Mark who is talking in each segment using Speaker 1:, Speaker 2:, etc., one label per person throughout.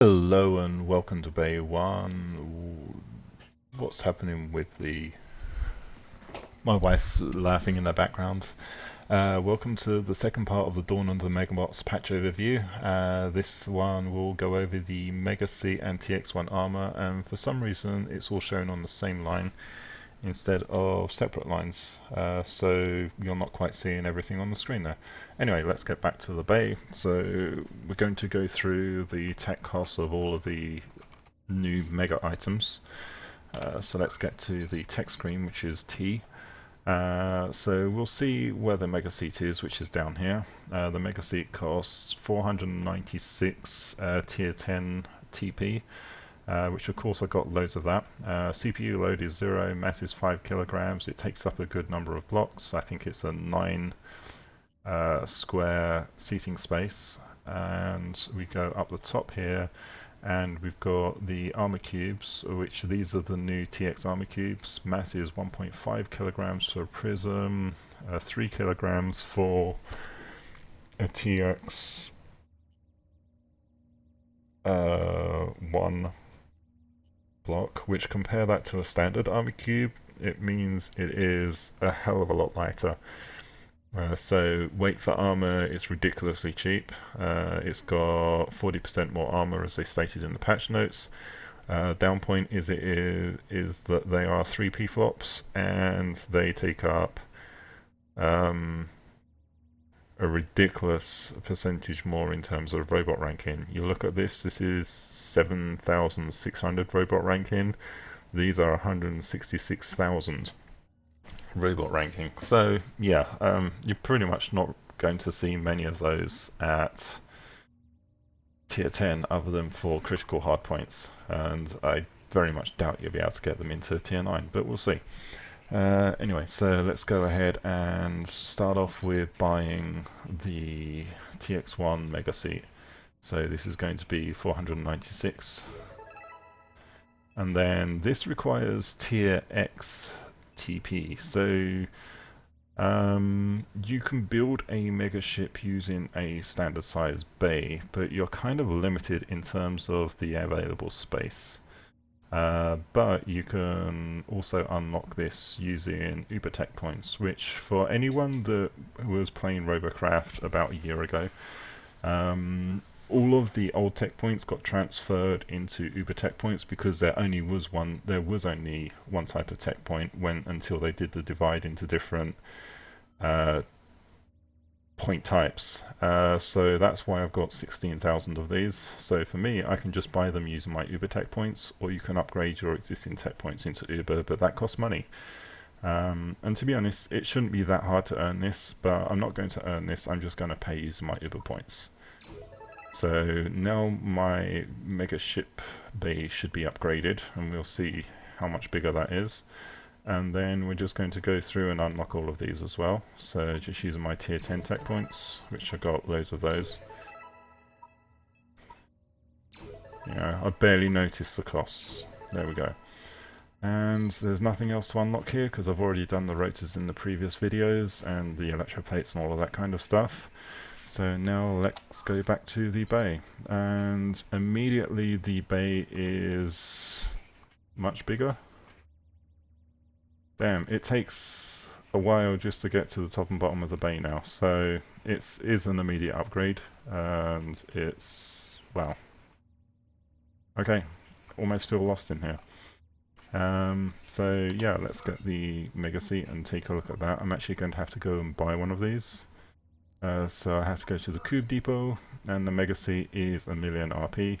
Speaker 1: Hello and welcome to Bay 1. What's happening with the... My wife's laughing in the background. Welcome to the second part of the Dawn of the Megabots patch overview. This one will go over the Megaseat and TX-1 armor, and for some reason it's all shown on the same line instead of separate lines, so you're not quite seeing everything on the screen there. Anyway, let's get back to the bay. So we're going to go through the tech costs of all of the new mega items. So let's get to the tech screen, which is T. So we'll see where the Megaseat is, which is down here. The Megaseat costs 496 tier 10 TP. Which of course I got loads of that. CPU load is 0, mass is 5 kilograms. It takes up a good number of blocks. I think it's a 9 square seating space. And we go up the top here, and we've got the armor cubes, which these are the new TX armor cubes. Mass is 1.5 kilograms for a prism, 3 kilograms for a TX 1 block, which compare that to a standard armor cube, it means it is a hell of a lot lighter. So weight for armor is ridiculously cheap. It's got 40% more armor, as they stated in the patch notes. Down point is that they are 3p flops, and they take up a ridiculous percentage more in terms of robot ranking. You look at this is 7,600 robot ranking. These are 166,000 robot ranking. So yeah, you're pretty much not going to see many of those at tier 10 other than for critical hard points, and I very much doubt you'll be able to get them into tier 9, but we'll see. Anyway, so let's go ahead and start off with buying the TX-1 Megaseat. So this is going to be 496. And then this requires tier X TP. So you can build a mega ship using a standard size bay, but you're kind of limited in terms of the available space. But you can also unlock this using Uber Tech points, which for anyone that was playing Robocraft about a year ago, all of the old tech points got transferred into Uber Tech points because there was only one type of tech point until they did the divide into different point types. So that's why I've got 16,000 of these. So for me, I can just buy them using my Uber Tech points, or you can upgrade your existing tech points into Uber, but that costs money. And to be honest, it shouldn't be that hard to earn this, but I'm not going to earn this, I'm just going to pay using my Uber points. So now my mega ship bay should be upgraded, and we'll see how much bigger that is. And then we're just going to go through and unlock all of these as well. So just using my tier 10 tech points, which I got loads of those. I barely noticed the costs. There we go. And there's nothing else to unlock here because I've already done the rotors in the previous videos and the electroplates and all of that kind of stuff. So now let's go back to the bay. And immediately the bay is much bigger. Damn, it takes a while just to get to the top and bottom of the bay now, so it is an immediate upgrade, and it's, wow. Okay, almost feel lost in here. So yeah, let's get the Megaseat and take a look at that. I'm actually going to have to go and buy one of these. So I have to go to the Cube Depot, and the Megaseat is 1,000,000 RP,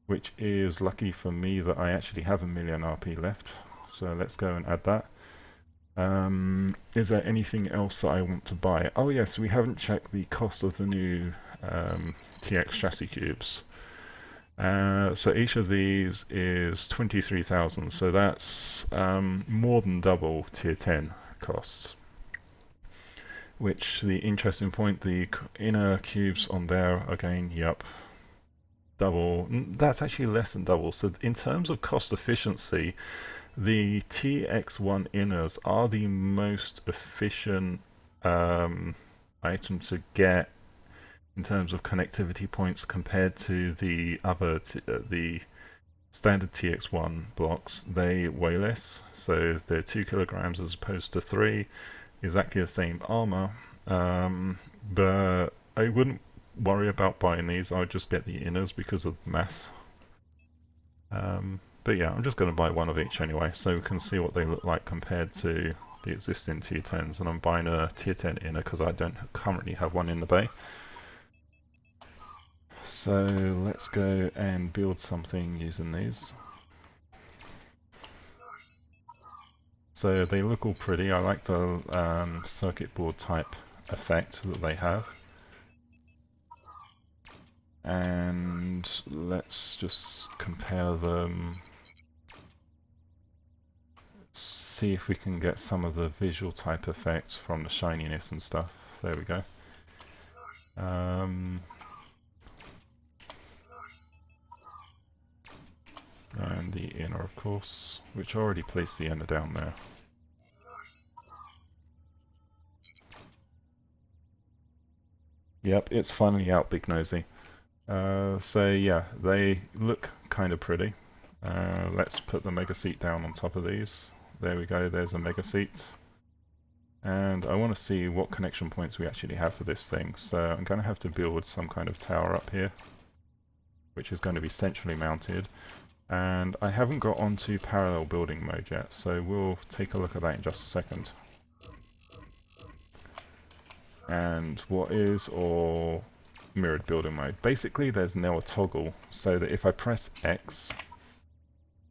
Speaker 1: which is lucky for me that I actually have 1,000,000 RP left. So let's go and add that. Is there anything else that I want to buy? Oh yes, we haven't checked the cost of the new TX chassis cubes. So each of these is 23,000, so that's more than double tier 10 costs. Which, the interesting point, the inner cubes on there, again, yep, double. That's actually less than double. So in terms of cost efficiency, the TX-1 inners are the most efficient item to get in terms of connectivity points compared to the other the standard TX-1 blocks. They weigh less, so they're 2 kilograms as opposed to 3. Exactly the same armor, but I wouldn't worry about buying these. I would just get the inners because of the mass. But yeah, I'm just going to buy one of each anyway, so we can see what they look like compared to the existing tier 10s. And I'm buying a tier 10 inner because I don't currently have one in the bay. So let's go and build something using these. So they look all pretty. I like the circuit board type effect that they have. And let's just compare them. See if we can get some of the visual type effects from the shininess and stuff. There we go. And the inner, of course, which I already placed the inner down there. Yep, it's finally out, Big Nosy. So yeah, they look kind of pretty. Let's put the Megaseat down on top of these. There we go, there's a Megaseat. And I want to see what connection points we actually have for this thing. So I'm going to have to build some kind of tower up here, which is going to be centrally mounted. And I haven't got onto parallel building mode yet, so we'll take a look at that in just a second. And what is or mirrored building mode? Basically there's now a toggle so that if I press X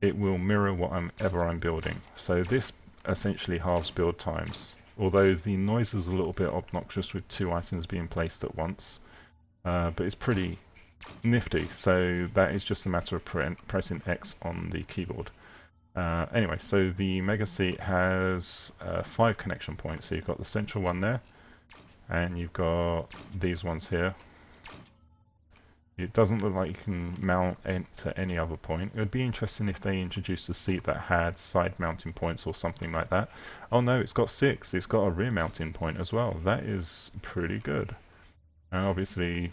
Speaker 1: it will mirror whatever I'm building. So this essentially halves build times, although the noise is a little bit obnoxious with 2 items being placed at once, but it's pretty nifty. So that is just a matter of pressing X on the keyboard. Anyway, so the Megaseat has 5 connection points. So you've got the central one there, and you've got these ones here. It doesn't look like you can mount to any other point. It would be interesting if they introduced a seat that had side mounting points or something like that. Oh no, it's got 6. It's got a rear mounting point as well. That is pretty good. And obviously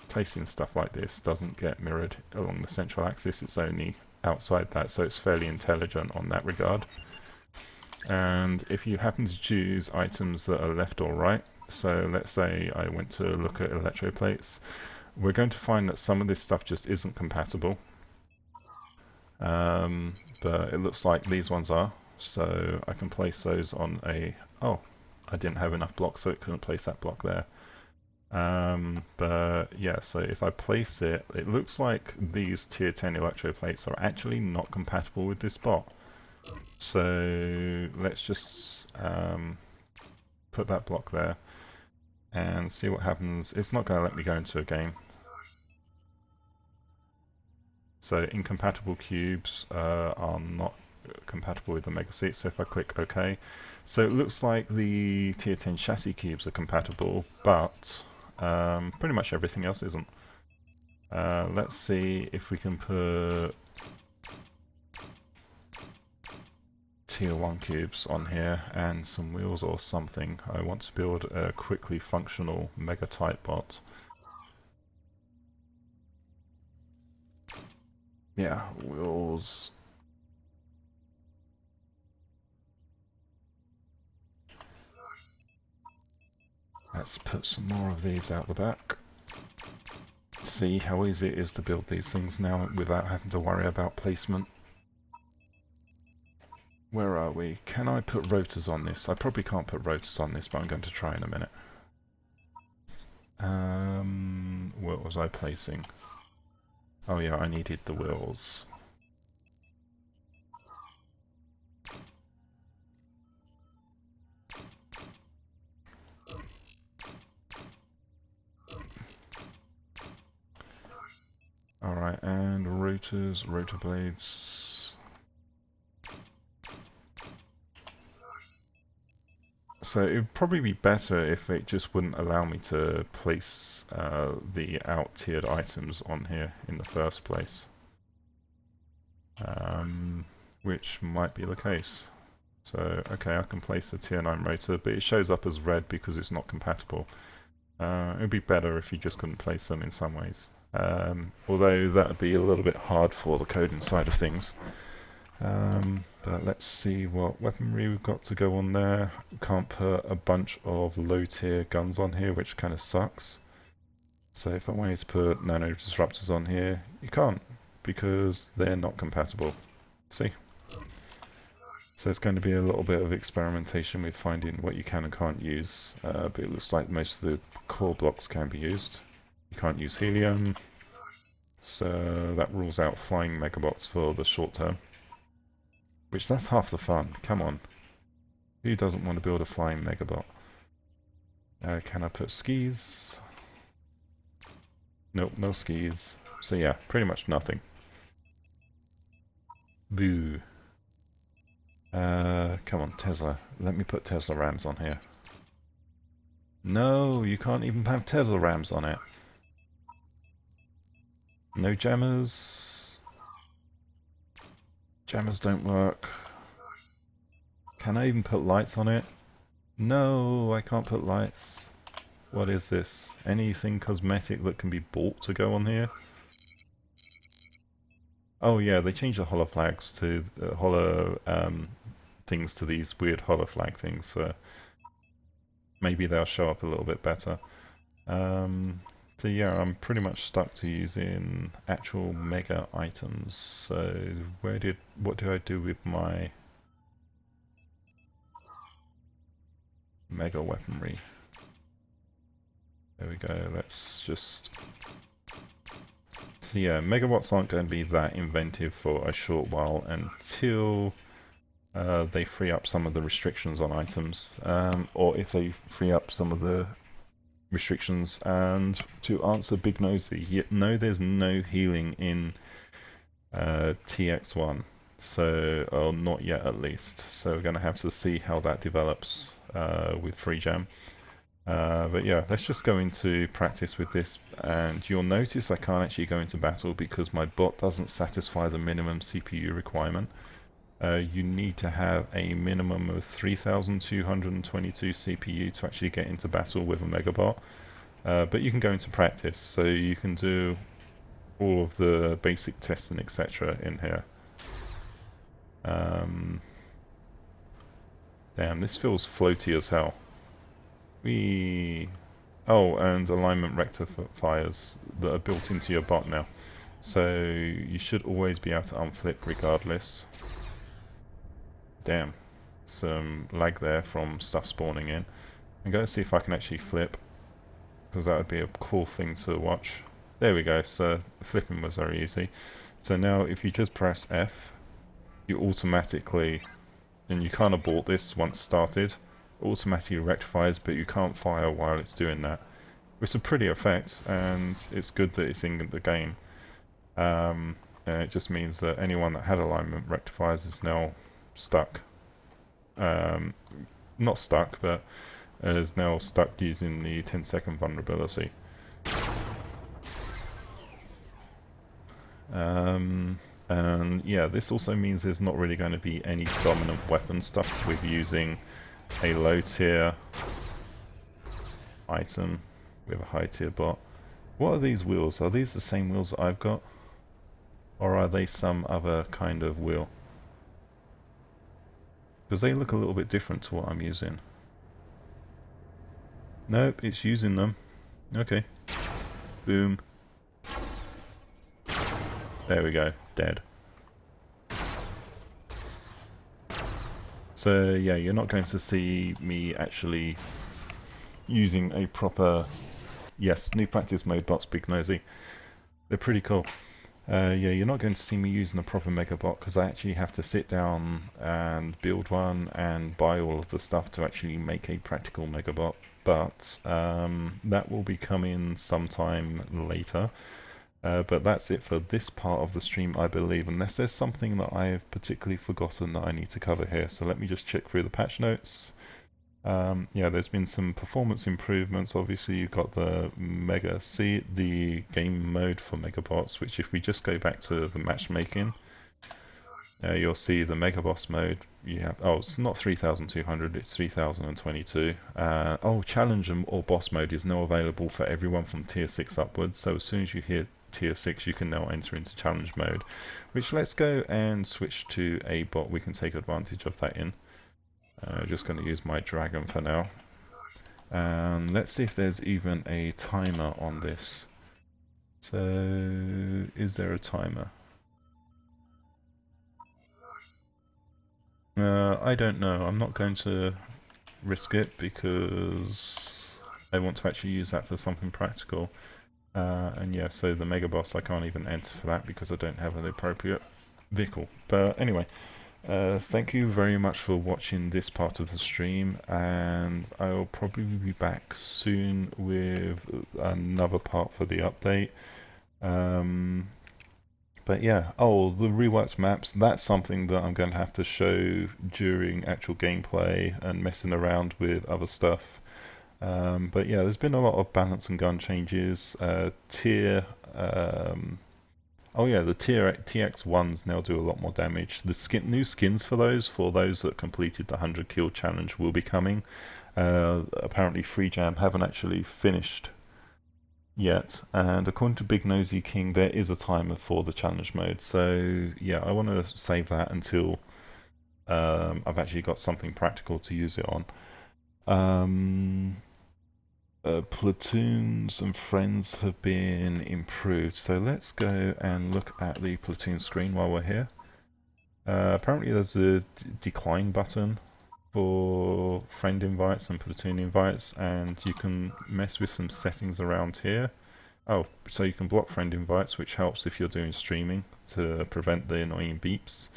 Speaker 1: placing stuff like this doesn't get mirrored along the central axis. It's only outside that, so it's fairly intelligent on that regard. And if you happen to choose items that are left or right, so let's say I went to look at electroplates, we're going to find that some of this stuff just isn't compatible. But it looks like these ones are, so I can place those on a... Oh, I didn't have enough blocks, so it couldn't place that block there. But yeah, so if I place it, it looks like these tier 10 electroplates are actually not compatible with this bot. So let's just put that block there and see what happens. It's not going to let me go into a game. So incompatible cubes are not compatible with the Megaseat, so if I click OK. So it looks like the tier 10 chassis cubes are compatible, but pretty much everything else isn't. Let's see if we can put tier 1 cubes on here and some wheels or something. I want to build a quickly functional mega type bot. Yeah, wheels. Let's put some more of these out the back. See how easy it is to build these things now without having to worry about placement. Where are we? Can I put rotors on this? I probably can't put rotors on this, but I'm going to try in a minute. What was I placing? Oh yeah, I needed the wheels. Alright, and rotors, rotor blades. So it would probably be better if it just wouldn't allow me to place the out-tiered items on here in the first place. Which might be the case. So, okay, I can place a tier 9 rotor, but it shows up as red because it's not compatible. It would be better if you just couldn't place them in some ways. Although that would be a little bit hard for the coding side of things. But let's see what weaponry we've got to go on there. Can't put a bunch of low tier guns on here, which kind of sucks. So if I wanted to put nano disruptors on here, you can't, because they're not compatible. See? So it's going to be a little bit of experimentation with finding what you can and can't use, but it looks like most of the core blocks can be used. You can't use helium, so that rules out flying megabots for the short term. Which, that's half the fun, come on. Who doesn't want to build a flying megabot? Can I put skis? Nope, no skis. So yeah, pretty much nothing. Boo. Come on, Tesla. Let me put Tesla Rams on here. No, you can't even have Tesla Rams on it. No jammers. Jammers don't work. Can I even put lights on it? No, I can't put lights. What is this? Anything cosmetic that can be bought to go on here? Oh yeah, they changed the holo flags to the holo things to these weird holo flag things, so maybe they'll show up a little bit better. So yeah, I'm pretty much stuck to using actual mega items. So what do I do with my mega weaponry? There we go, let's just... So yeah, megabots aren't going to be that inventive for a short while until they free up some of the restrictions on items, or if they free up some of the restrictions. And to answer Big Nosy, no, there's no healing in TX-1, so not yet at least. So we're going to have to see how that develops with free jam. But yeah, let's just go into practice with this, and you'll notice I can't actually go into battle because my bot doesn't satisfy the minimum CPU requirement. You need to have a minimum of 3222 CPU to actually get into battle with a Megabot. But you can go into practice, so you can do all of the basic testing, etc. in here. Damn, this feels floaty as hell. Oh, and alignment rectifiers that are built into your bot now. So you should always be able to unflip regardless. Damn, some lag there from stuff spawning in. I'm going to see if I can actually flip, because that would be a cool thing to watch. There we go, so flipping was very easy. So now if you just press F, you automatically, and you can't abort this once started, automatically rectifies, but you can't fire while it's doing that. It's a pretty effect, and it's good that it's in the game. And it just means that anyone that had alignment rectifiers is now stuck. Not stuck, but is now stuck using the 10-second vulnerability. And yeah, this also means there's not really going to be any dominant weapon stuff with using a low tier item with a high tier bot. What are these wheels? Are these the same wheels that I've got? Or are they some other kind of wheel? Because they look a little bit different to what I'm using. Nope, it's using them. Okay. Boom. There we go. Dead. So yeah, you're not going to see me actually using a proper... Yes, new practice mode bots, Big Nosy. They're pretty cool. Yeah, you're not going to see me using a proper Megabot because I actually have to sit down and build one and buy all of the stuff to actually make a practical Megabot. But that will be coming sometime later. But that's it for this part of the stream, I believe, unless there's something that I have particularly forgotten that I need to cover here. So let me just check through the patch notes. Yeah, there's been some performance improvements. Obviously, you've got the Megaseat, the game mode for Megabots, which if we just go back to the matchmaking, You'll see the Megaboss mode. You have, oh, it's not 3200, it's 3022. Oh, challenge or boss mode is now available for everyone from tier 6 upwards. So as soon as you hit tier 6, you can now enter into challenge mode. Which, let's go and switch to a bot. We can take advantage of that in. Just going to use my dragon for now. And let's see if there's even a timer on this. So, is there a timer? I don't know. I'm not going to risk it because I want to actually use that for something practical. And yeah, so the Mega Boss I can't even enter for that because I don't have an appropriate vehicle. But anyway, thank you very much for watching this part of the stream, and I'll probably be back soon with another part for the update. But yeah, oh, the reworked maps, that's something that I'm going to have to show during actual gameplay and messing around with other stuff. But yeah, there's been a lot of balance and gun changes. Oh yeah, the tier TX-1s now do a lot more damage. The new skins for those that completed the 100 kill challenge will be coming. Apparently Free Jam haven't actually finished yet, and according to Big Nosy King, there is a timer for the challenge mode. So yeah, I want to save that until I've actually got something practical to use it on. Platoons and friends have been improved, so let's go and look at the platoon screen while we're here. Apparently there's a decline button for friend invites and platoon invites, and you can mess with some settings around here. Oh, so you can block friend invites, which helps if you're doing streaming to prevent the annoying beeps.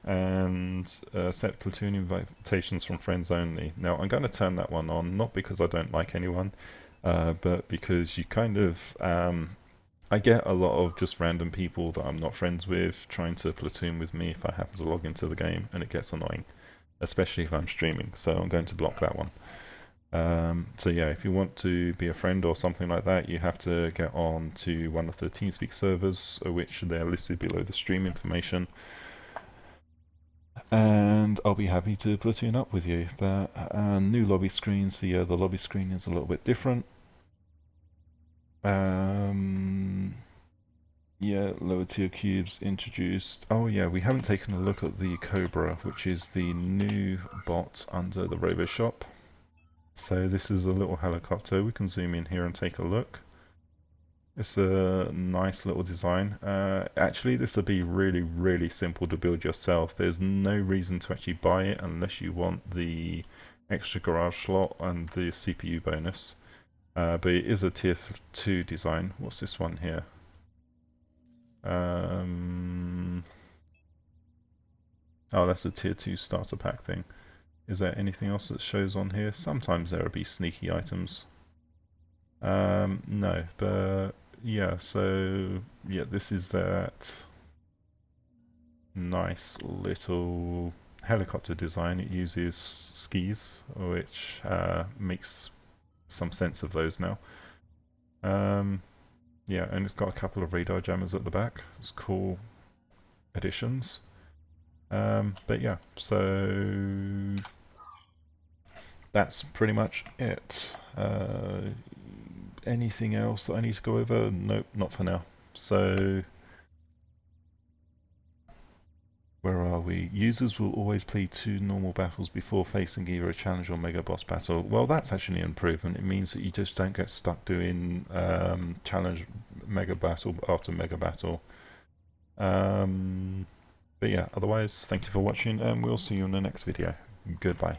Speaker 1: And set platoon invitations from friends only. Now I'm going to turn that one on, not because I don't like anyone, but because you kind of, I get a lot of just random people that I'm not friends with trying to platoon with me if I happen to log into the game, and it gets annoying, especially if I'm streaming, so I'm going to block that one. So yeah, if you want to be a friend or something like that, you have to get on to one of the TeamSpeak servers, which they're listed below the stream information. And I'll be happy to platoon up with you. But new lobby screen, so yeah, the lobby screen is a little bit different. Yeah, lower tier cubes introduced. Oh yeah, we haven't taken a look at the Cobra, which is the new bot under the Robo Shop. So this is a little helicopter. We can zoom in here and take a look. It's a nice little design. Actually, this will be really, really simple to build yourself. There's no reason to actually buy it unless you want the extra garage slot and the CPU bonus. But it is a tier 2 design. What's this one here? Oh, that's a tier 2 starter pack thing. Is there anything else that shows on here? Sometimes there will be sneaky items. No, but yeah, so yeah, this is that nice little helicopter design. It uses skis, which makes some sense of those now. Yeah, and it's got a couple of radar jammers at the back. It's cool additions. But yeah, so that's pretty much it. Anything else that I need to go over? Nope, not for now. So, where are we? Users will always play 2 normal battles before facing either a challenge or mega boss battle. Well, that's actually an improvement. It means that you just don't get stuck doing challenge mega battle after mega battle. But yeah, otherwise, thank you for watching, and we'll see you in the next video. Goodbye.